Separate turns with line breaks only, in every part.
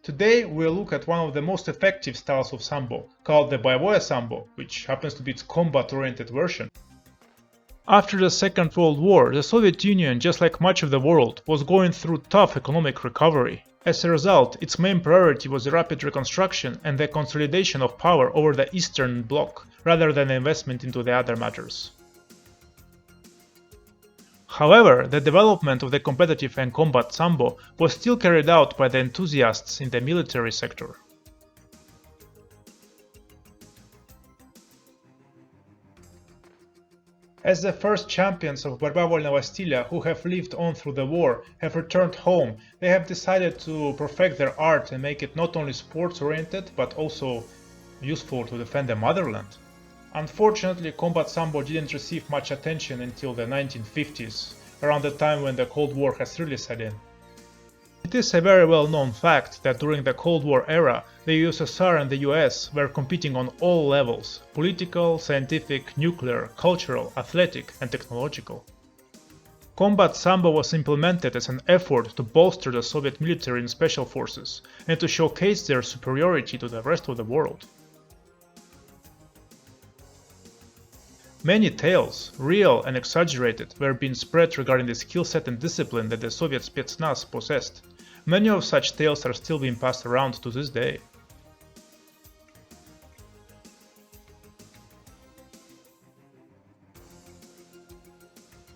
Today we'll look at one of the most effective styles of Sambo, called the boевое Sambo, which happens to be its combat-oriented version. After the Second World War, the Soviet Union, just like much of the world, was going through tough economic recovery. As a result, its main priority was the rapid reconstruction and the consolidation of power over the Eastern Bloc, rather than investment into the other matters. However, the development of the competitive and combat Sambo was still carried out by the enthusiasts in the military sector. As the first champions of борьба вольного стиля who have lived on through the war have returned home, they have decided to perfect their art and make it not only sports-oriented but also useful to defend the motherland. Unfortunately, combat Sambo didn't receive much attention until the 1950s, around the time when the Cold War has really set in. It is a very well-known fact that during the Cold War era, the USSR and the US were competing on all levels: political, scientific, nuclear, cultural, athletic, and technological. Combat Sambo was implemented as an effort to bolster the Soviet military and special forces, and to showcase their superiority to the rest of the world. Many tales, real and exaggerated, were being spread regarding the skill set and discipline that the Soviet Spetsnaz possessed. Many of such tales are still being passed around to this day.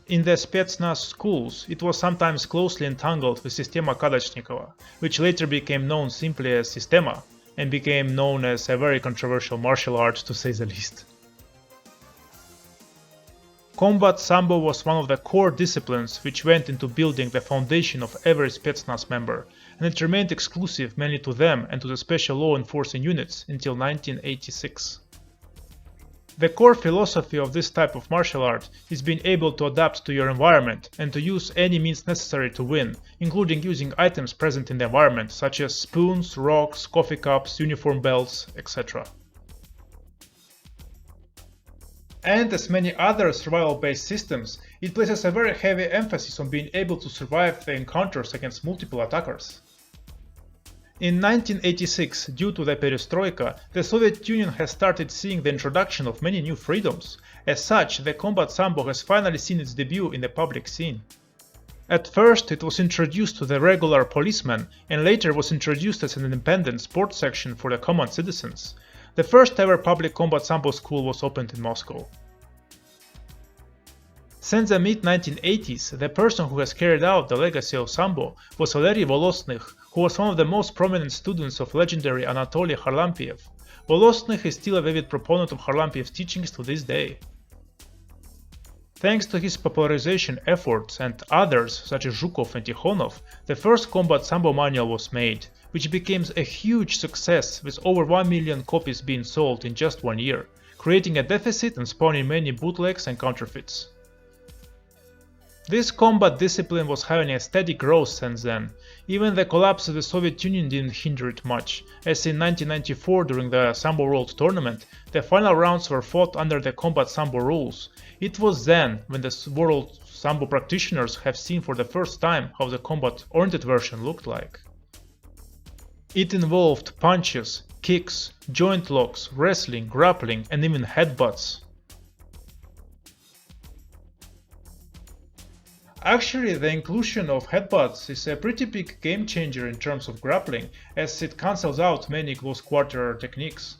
In the Spetsnaz schools, it was sometimes closely entangled with Sistema Kalashnikova, which later became known simply as Sistema, and became known as a very controversial martial art, to say the least. Combat Sambo was one of the core disciplines which went into building the foundation of every Spetsnaz member, and it remained exclusive mainly to them and to the special law enforcing units until 1986. The core philosophy of this type of martial art is being able to adapt to your environment and to use any means necessary to win, including using items present in the environment such as spoons, rocks, coffee cups, uniform belts, etc. And as many other survival-based systems, it places a very heavy emphasis on being able to survive the encounters against multiple attackers. In 1986, due to the perestroika, the Soviet Union has started seeing the introduction of many new freedoms. As such, the combat Sambo has finally seen its debut in the public scene. At first, it was introduced to the regular policemen, and later was introduced as an independent sports section for the common citizens. The first ever public combat Sambo school was opened in Moscow. Since the mid-1980s, the person who has carried out the legacy of Sambo was Valery Volosnych, who was one of the most prominent students of legendary Anatoly Kharlampiev. Volosnych is still a vivid proponent of Kharlampiev's teachings to this day. Thanks to his popularization efforts and others such as Zhukov and Tikhonov, the first combat Sambo manual was made, which became a huge success with over 1 million copies being sold in just 1 year, creating a deficit and spawning many bootlegs and counterfeits. This combat discipline was having a steady growth since then. Even the collapse of the Soviet Union didn't hinder it much, as in 1994 during the Sambo World Tournament, the final rounds were fought under the combat Sambo rules. It was then when the world Sambo practitioners have seen for the first time how the combat-oriented version looked like. It involved punches, kicks, joint locks, wrestling, grappling, and even headbutts. Actually, the inclusion of headbutts is a pretty big game changer in terms of grappling, as it cancels out many close quarter techniques.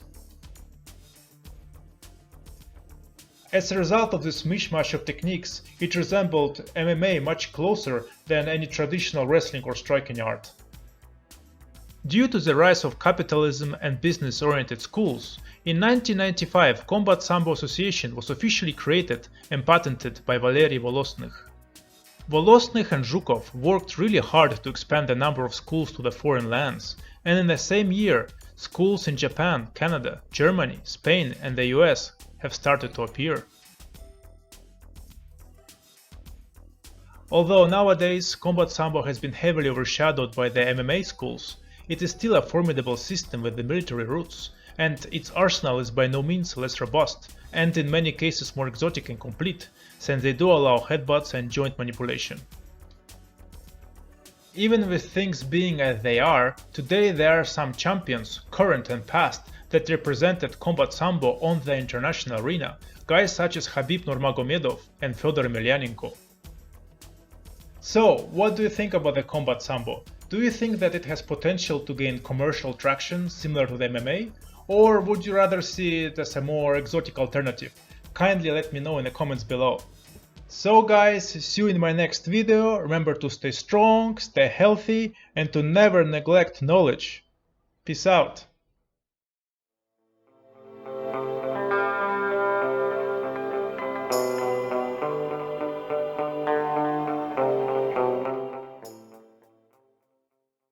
As a result of this mishmash of techniques, it resembled MMA much closer than any traditional wrestling or striking art. Due to the rise of capitalism and business-oriented schools, in 1995 Combat Sambo Association was officially created and patented by Valery Volosnych. Volosnych and Zhukov worked really hard to expand the number of schools to the foreign lands, and in the same year, schools in Japan, Canada, Germany, Spain and the US have started to appear. Although nowadays Combat Sambo has been heavily overshadowed by the MMA schools, it is still a formidable system with the military roots, and its arsenal is by no means less robust, and in many cases more exotic and complete, since they do allow headbutts and joint manipulation. Even with things being as they are, today there are some champions, current and past, that represented combat sambo on the international arena, guys such as Khabib Nurmagomedov and Fedor Emelianenko. So, what do you think about the combat sambo? Do you think that it has potential to gain commercial traction similar to the MMA? Or would you rather see it as a more exotic alternative? Kindly let me know in the comments below. So guys, see you in my next video. Remember to stay strong, stay healthy, and to never neglect knowledge. Peace out.